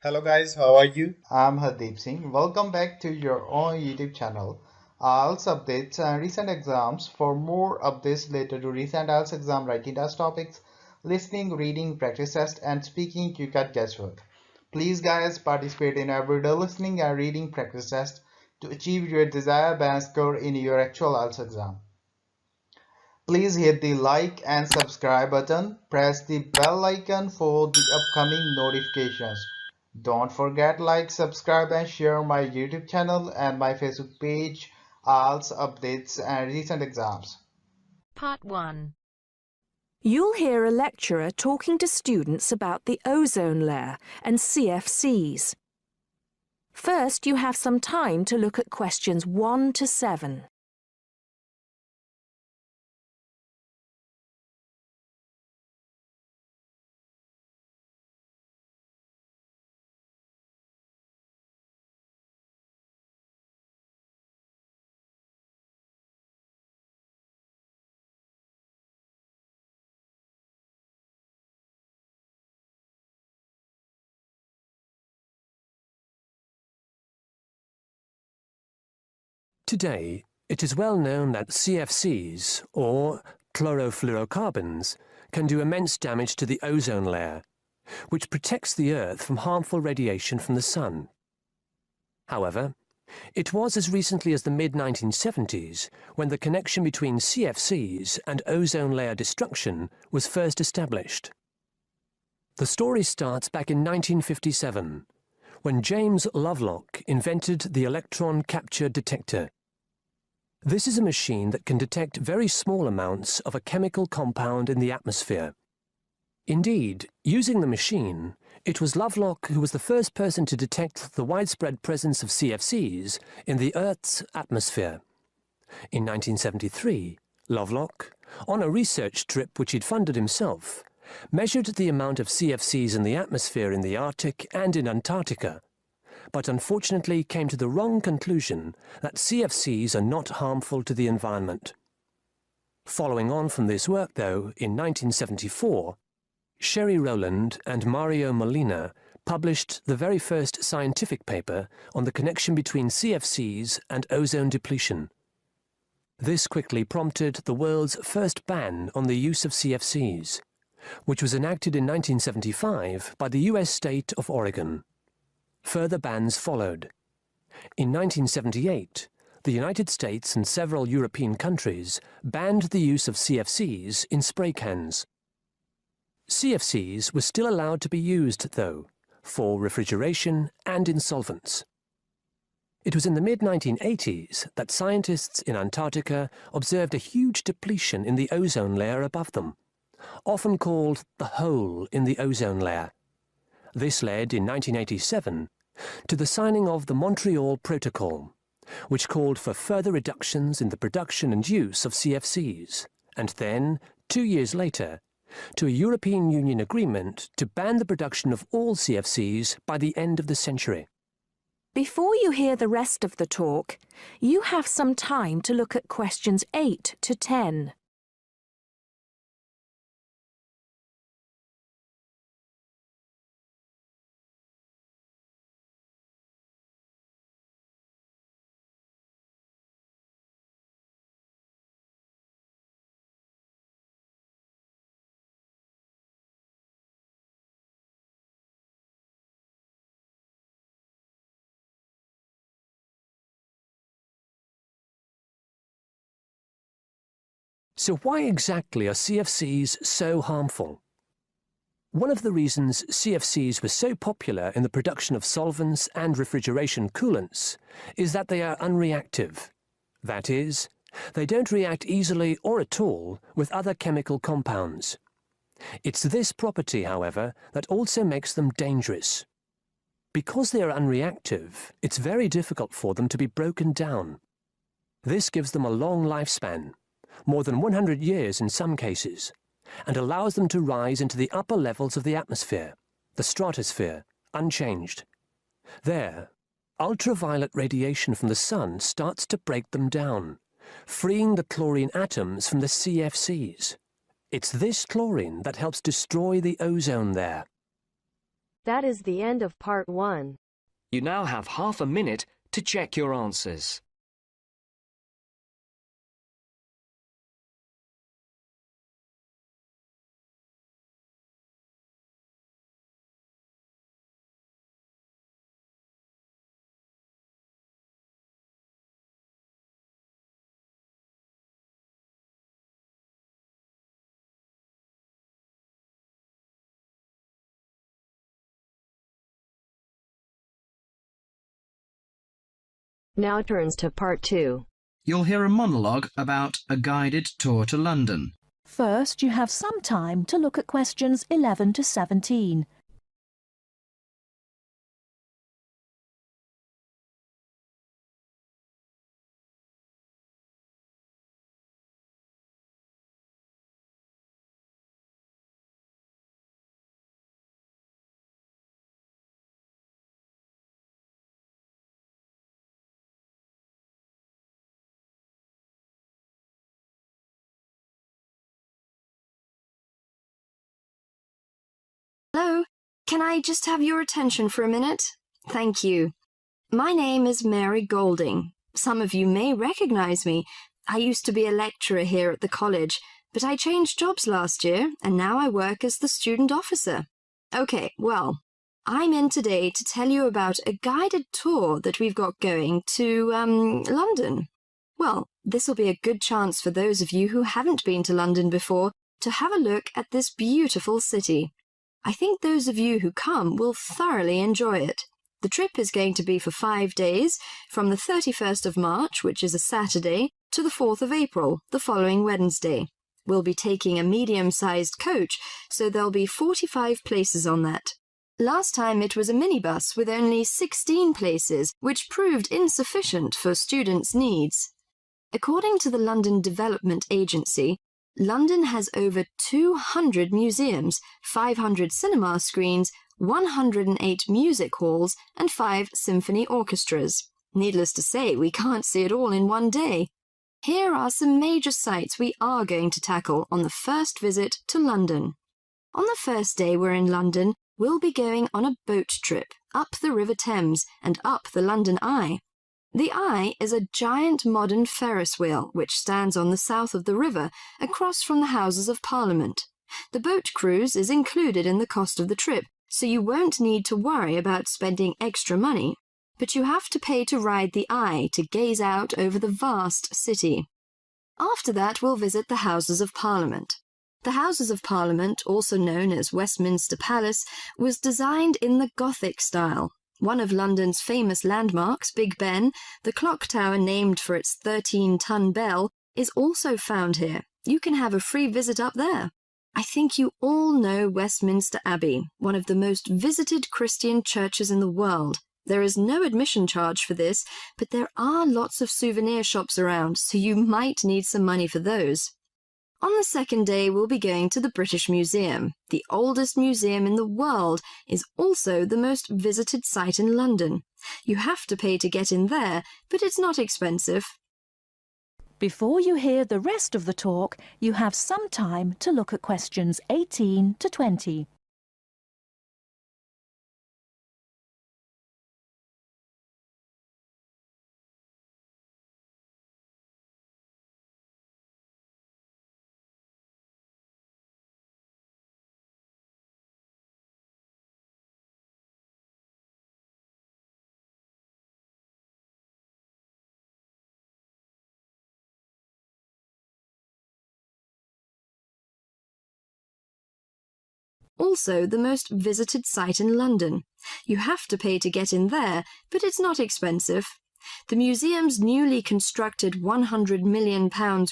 Hello guys, how are you? I'm Hardeep Singh. Welcome back to your own YouTube channel. IELTS updates and recent exams. For more updates related to recent IELTS exam writing test topics, listening, reading, practice test, and speaking, you got guesswork. Please, guys, participate in everyday listening and reading practice test to achieve your desired band score in your actual IELTS exam. Please hit the like and subscribe button. Press the bell icon for the upcoming notifications. Don't forget like, subscribe and share my YouTube channel and my Facebook page, IELTS updates and recent exams. Part 1. You'll hear a lecturer talking to students about the ozone layer and CFCs. First, you have some time to look at questions 1 to 7. Today, it is well known that CFCs, or chlorofluorocarbons, can do immense damage to the ozone layer, which protects the Earth from harmful radiation from the sun. However, it was as recently as the mid-1970s when the connection between CFCs and ozone layer destruction was first established. The story starts back in 1957, when James Lovelock invented the electron capture detector. This is a machine that can detect very small amounts of a chemical compound in the atmosphere. Indeed, using the machine, it was Lovelock who was the first person to detect the widespread presence of CFCs in the Earth's atmosphere. In 1973, Lovelock, on a research trip which he'd funded himself, measured the amount of CFCs in the atmosphere in the Arctic and in Antarctica, but unfortunately came to the wrong conclusion that CFCs are not harmful to the environment. Following on from this work, though, in 1974, Sherry Rowland and Mario Molina published the very first scientific paper on the connection between CFCs and ozone depletion. This quickly prompted the world's first ban on the use of CFCs, which was enacted in 1975 by the US state of Oregon. Further bans followed. In 1978, the United States and several European countries banned the use of CFCs in spray cans. CFCs were still allowed to be used, though, for refrigeration and in solvents. It was in the mid-1980s that scientists in Antarctica observed a huge depletion in the ozone layer above them, often called the hole in the ozone layer. This led, in 1987, to the signing of the Montreal Protocol, which called for further reductions in the production and use of CFCs, and then, 2 years later, to a European Union agreement to ban the production of all CFCs by the end of the century. Before you hear the rest of the talk, you have some time to look at questions 8 to 10. So why exactly are CFCs so harmful? One of the reasons CFCs were so popular in the production of solvents and refrigeration coolants is that they are unreactive. That is, they don't react easily or at all with other chemical compounds. It's this property, however, that also makes them dangerous. Because they are unreactive, it's very difficult for them to be broken down. This gives them a long lifespan, more than 100 years in some cases, and allows them to rise into the upper levels of the atmosphere, the stratosphere, unchanged. There, ultraviolet radiation from the sun starts to break them down, freeing the chlorine atoms from the CFCs. It's this chlorine that helps destroy the ozone there. That is the end of part 1. You now have half a minute to check your answers. Now turns to part 2. You'll hear a monologue about a guided tour to London. First, you have some time to look at questions 11 to 17. Hello, can I just have your attention for a minute? Thank you. My name is Mary Golding. Some of you may recognize me. I used to be a lecturer here at the college, but I changed jobs last year and now I work as the student officer. Okay, well, I'm in today to tell you about a guided tour that we've got going to, London. Well, this will be a good chance for those of you who haven't been to London before to have a look at this beautiful city. I think those of you who come will thoroughly enjoy it. The trip is going to be for 5 days, from the 31st of March, which is a Saturday, to the 4th of April, the following Wednesday. We'll be taking a medium-sized coach, so there'll be 45 places on that. Last time it was a minibus with only 16 places, which proved insufficient for students' needs. According to the London Development Agency, London has over 200 museums, 500 cinema screens, 108 music halls, and 5 symphony orchestras. Needless to say, we can't see it all in one day. Here are some major sites we are going to tackle on the first visit to London. On the first day we're in London, we'll be going on a boat trip up the River Thames and up the London Eye. The Eye is a giant modern Ferris wheel which stands on the south of the river, across from the Houses of Parliament. The boat cruise is included in the cost of the trip, so you won't need to worry about spending extra money. But you have to pay to ride the Eye to gaze out over the vast city. After that, we'll visit the Houses of Parliament. The Houses of Parliament, also known as Westminster Palace, was designed in the Gothic style. One of London's famous landmarks, Big Ben, the clock tower named for its 13-ton bell, is also found here. You can have a free visit up there. I think you all know Westminster Abbey, one of the most visited Christian churches in the world. There is no admission charge for this, but there are lots of souvenir shops around, so you might need some money for those. On the second day, we'll be going to the British Museum. The oldest museum in the world is also the most visited site in London. You have to pay to get in there, but it's not expensive. Before you hear the rest of the talk, you have some time to look at questions 18 to 20. Also the most visited site in London. You have to pay to get in there, but it's not expensive. The museum's newly constructed £100 million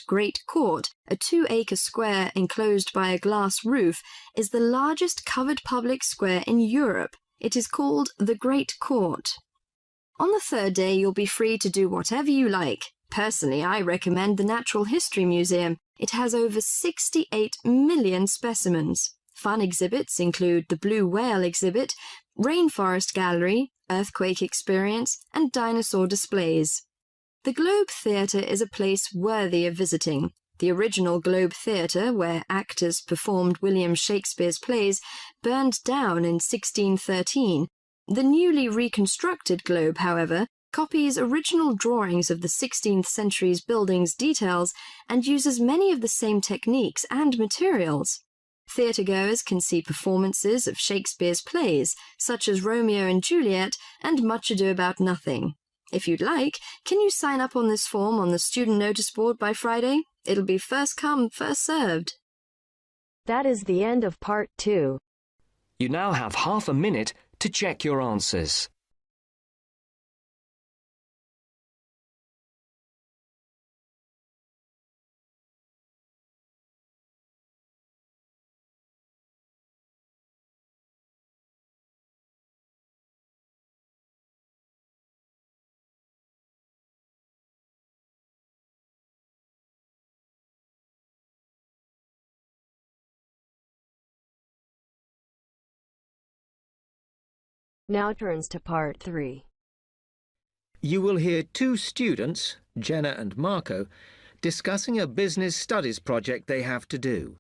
Great Court, a 2-acre square enclosed by a glass roof, is the largest covered public square in Europe. It is called the Great Court. On the third day, you'll be free to do whatever you like. Personally, I recommend the Natural History Museum. It has over 68 million specimens. Fun exhibits include the Blue Whale exhibit, Rainforest Gallery, Earthquake Experience, and dinosaur displays. The Globe Theatre is a place worthy of visiting. The original Globe Theatre, where actors performed William Shakespeare's plays, burned down in 1613. The newly reconstructed Globe, however, copies original drawings of the 16th century's building's details and uses many of the same techniques and materials. Theatregoers can see performances of Shakespeare's plays, such as Romeo and Juliet and Much Ado About Nothing. If you'd like, can you sign up on this form on the student notice board by Friday? It'll be first come, first served. That is the end of part 2. You now have half a minute to check your answers. Now turns to part 3. You will hear two students, Jenna and Marco, discussing a business studies project they have to do.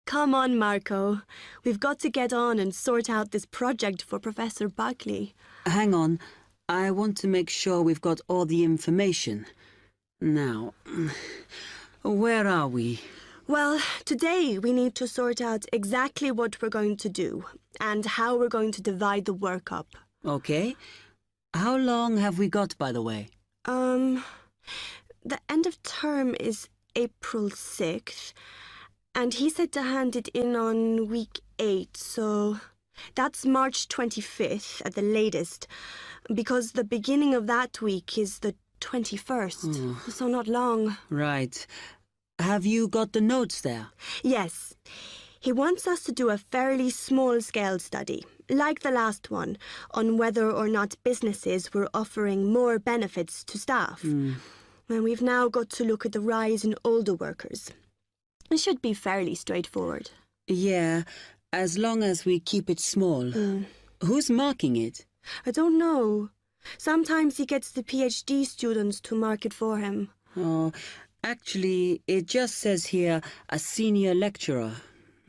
Come on, Marco. We've got to get on and sort out this project for Professor Buckley. Hang on. I want to make sure we've got all the information. Now, where are we? Well, today we need to sort out exactly what we're going to do and how we're going to divide the work up. Okay. How long have we got, by the way? The end of term is April 6th. And he said to hand it in on week 8, so that's March 25th at the latest, because the beginning of that week is the 21st, so not long. Right. Have you got the notes there? Yes. He wants us to do a fairly small-scale study, like the last one, on whether or not businesses were offering more benefits to staff. And we've now got to look at the rise in older workers. It should be fairly straightforward. Yeah, as long as we keep it small. Who's marking it? I don't know. Sometimes he gets the PhD students to mark it for him. Oh, actually, it just says here, a senior lecturer.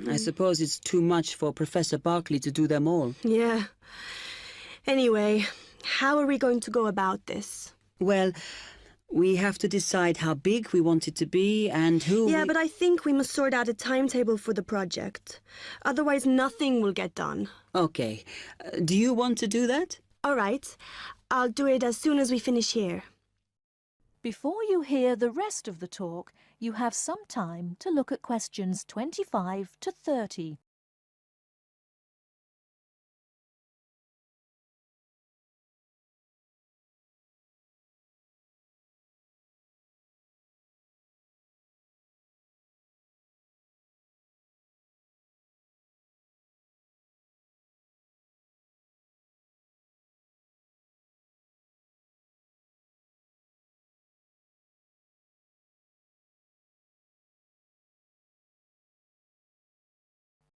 I suppose it's too much for Professor Barclay to do them all. Yeah. Anyway, how are we going to go about this? Well, we have to decide how big we want it to be and who... Yeah, but I think we must sort out a timetable for the project. Otherwise, nothing will get done. Okay. Do you want to do that? All right. I'll do it as soon as we finish here. Before you hear the rest of the talk, you have some time to look at questions 25 to 30.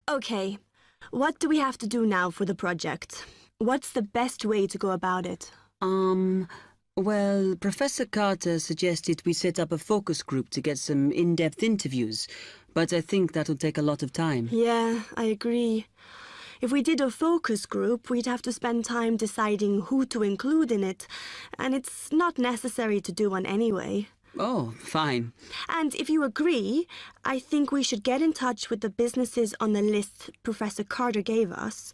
Okay. What do we have to do now for the project? What's the best way to go about it? Well, Professor Carter suggested we set up a focus group to get some in-depth interviews, but I think that'll take a lot of time. Yeah, I agree. If we did a focus group, we'd have to spend time deciding who to include in it, and it's not necessary to do one anyway. Oh, fine. And if you agree, I think we should get in touch with the businesses on the list Professor Carter gave us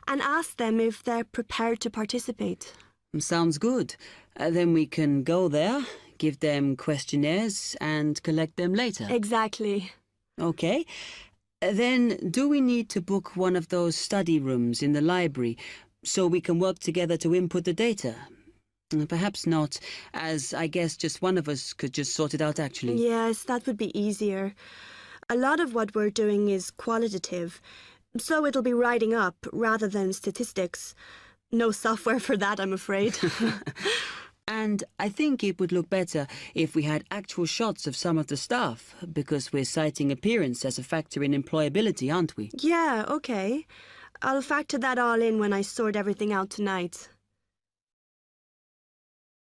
and ask them if they're prepared to participate. Sounds good. Then we can go there, give them questionnaires and collect them later. Exactly. Okay. Then do we need to book one of those study rooms in the library so we can work together to input the data? Perhaps not, as I guess just one of us could just sort it out actually. Yes, that would be easier. A lot of what we're doing is qualitative, so it'll be writing up rather than statistics. No software for that, I'm afraid. And I think it would look better if we had actual shots of some of the staff, because we're citing appearance as a factor in employability, aren't we? Yeah, okay. I'll factor that all in when I sort everything out tonight.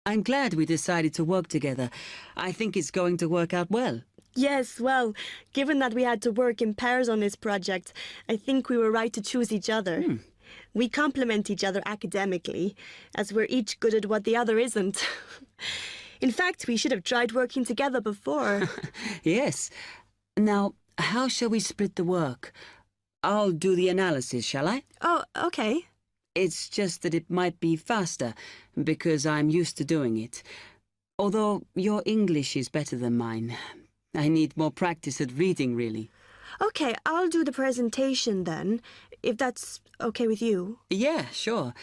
I'm glad we decided to work together. I think it's going to work out well. Yes, well, given that we had to work in pairs on this project, I think we were right to choose each other. We complement each other academically, as we're each good at what the other isn't. In fact, we should have tried working together before. Yes. Now, how shall we split the work? I'll do the analysis, shall I? Oh, okay. It's just that it might be faster, because I'm used to doing it. Although your English is better than mine. I need more practice at reading, really. Okay, I'll do the presentation then, if that's okay with you. Yeah, sure.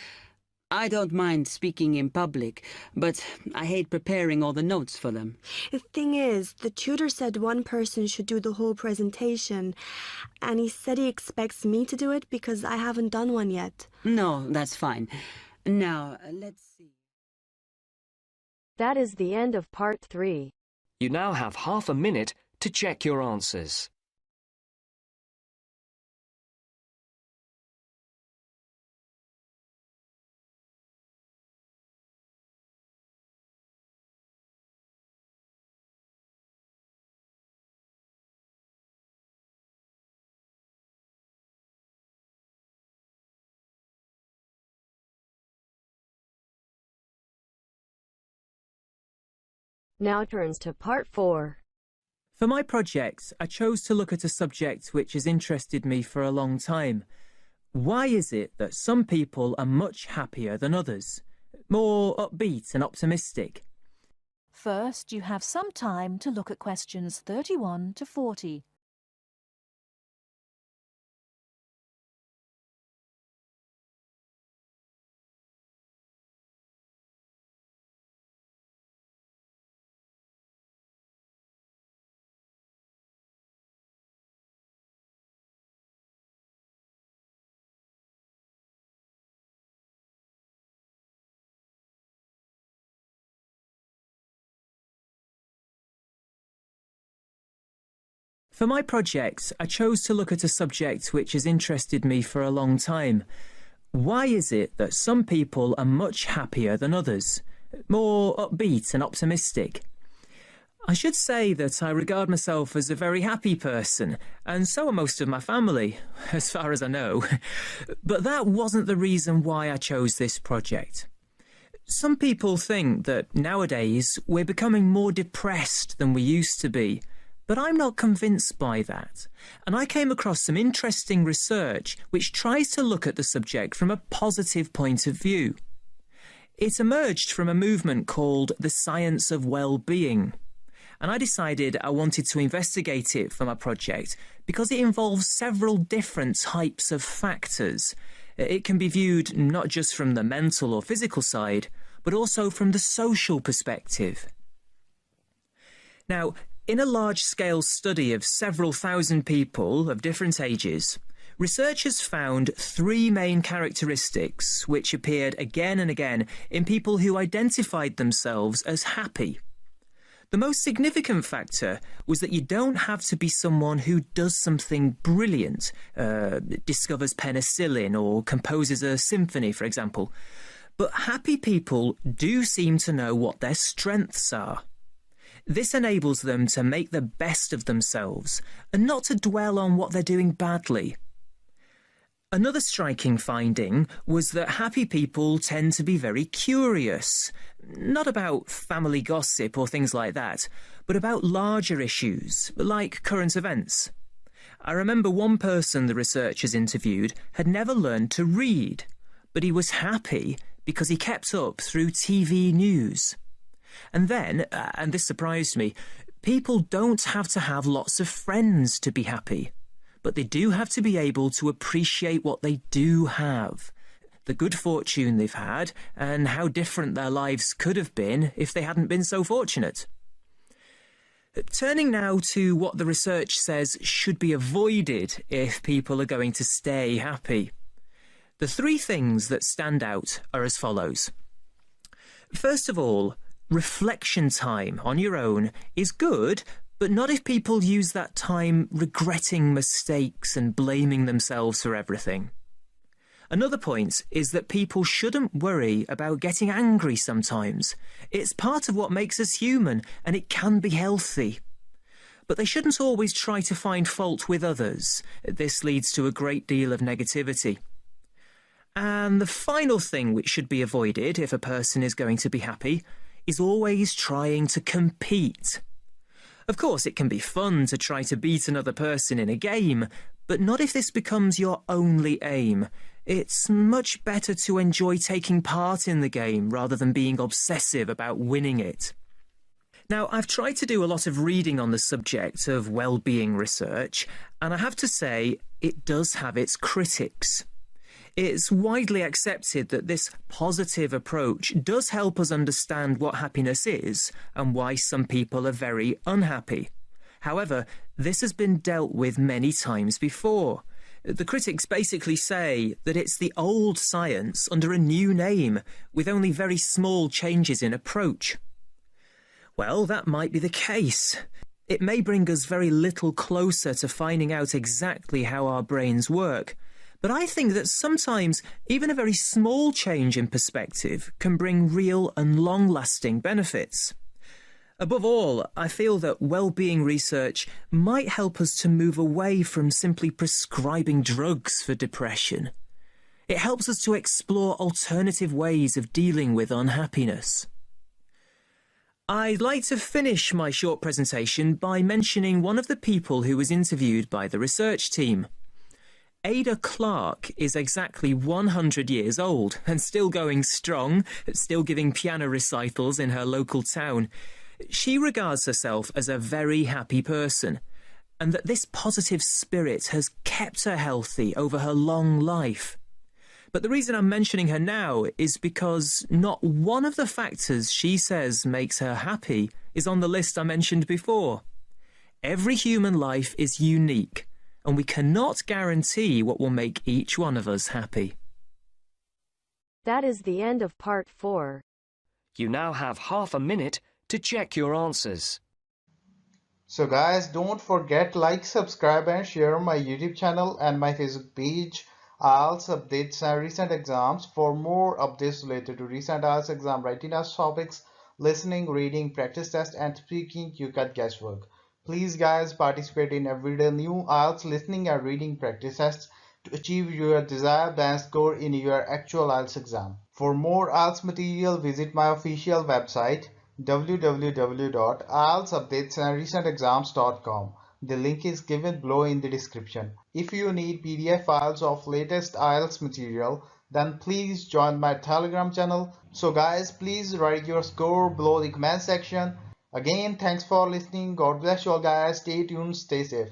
I don't mind speaking in public, but I hate preparing all the notes for them. The thing is, the tutor said one person should do the whole presentation, and he said he expects me to do it because I haven't done one yet. No, that's fine. Now, let's see. That is the end of part 3. You now have half a minute to check your answers. Now turns to part 4. For my project, I chose to look at a subject which has interested me for a long time. Why is it that some people are much happier than others? More upbeat and optimistic? First, you have some time to look at questions 31 to 40. For my project, I chose to look at a subject which has interested me for a long time. Why is it that some people are much happier than others? More upbeat and optimistic? I should say that I regard myself as a very happy person, and so are most of my family, as far as I know. But that wasn't the reason why I chose this project. Some people think that nowadays we're becoming more depressed than we used to be. But I'm not convinced by that, and I came across some interesting research which tries to look at the subject from a positive point of view. It emerged from a movement called the science of well-being, and I decided I wanted to investigate it for my project because it involves several different types of factors. It can be viewed not just from the mental or physical side, but also from the social perspective. Now, in a large-scale study of several thousand people of different ages, researchers found 3 main characteristics which appeared again and again in people who identified themselves as happy. The most significant factor was that you don't have to be someone who does something brilliant, discovers penicillin or composes a symphony, for example. But happy people do seem to know what their strengths are. This enables them to make the best of themselves and not to dwell on what they're doing badly. Another striking finding was that happy people tend to be very curious, not about family gossip or things like that, but about larger issues, like current events. I remember one person the researchers interviewed had never learned to read, but he was happy because he kept up through TV news. And then, and this surprised me, people don't have to have lots of friends to be happy, but they do have to be able to appreciate what they do have, the good fortune they've had, and how different their lives could have been if they hadn't been so fortunate. Turning now to what the research says should be avoided if people are going to stay happy. The three things that stand out are as follows. First of all, reflection time on your own is good, but not if people use that time regretting mistakes and blaming themselves for everything. Another point is that people shouldn't worry about getting angry sometimes. It's part of what makes us human, and it can be healthy. But they shouldn't always try to find fault with others. This leads to a great deal of negativity. And the final thing which should be avoided if a person is going to be happy is always trying to compete. Of course, it can be fun to try to beat another person in a game, but not if this becomes your only aim. It's much better to enjoy taking part in the game rather than being obsessive about winning it. Now, I've tried to do a lot of reading on the subject of well-being research, and I have to say it does have its critics. It's widely accepted that this positive approach does help us understand what happiness is and why some people are very unhappy. However, this has been dealt with many times before. The critics basically say that it's the old science under a new name, with only very small changes in approach. Well, that might be the case. It may bring us very little closer to finding out exactly how our brains work. But I think that sometimes even a very small change in perspective can bring real and long-lasting benefits. Above all, I feel that well-being research might help us to move away from simply prescribing drugs for depression. It helps us to explore alternative ways of dealing with unhappiness. I'd like to finish my short presentation by mentioning one of the people who was interviewed by the research team. Ada Clark is exactly 100 years old and still going strong, still giving piano recitals in her local town. She regards herself as a very happy person, and that this positive spirit has kept her healthy over her long life. But the reason I'm mentioning her now is because not one of the factors she says makes her happy is on the list I mentioned before. Every human life is unique, and we cannot guarantee what will make each one of us happy. That is the end of part 4. You now have half a minute to check your answers. So guys, don't forget like, subscribe and share my YouTube channel and my Facebook page, IELTS updates and recent exams. For more updates related to recent IELTS exam writing test topics, listening, reading, practice test and speaking, you got guesswork. Please guys, participate in everyday new IELTS listening and reading practice tests to achieve your desired band score in your actual IELTS exam. For more IELTS material, visit my official website www.ieltsupdatesandrecentexams.com. The link is given below in the description. If you need PDF files of latest IELTS material, then please join my Telegram channel. So guys, please write your score below the comment section. Again, thanks for listening. God bless you all guys. Stay tuned, stay safe.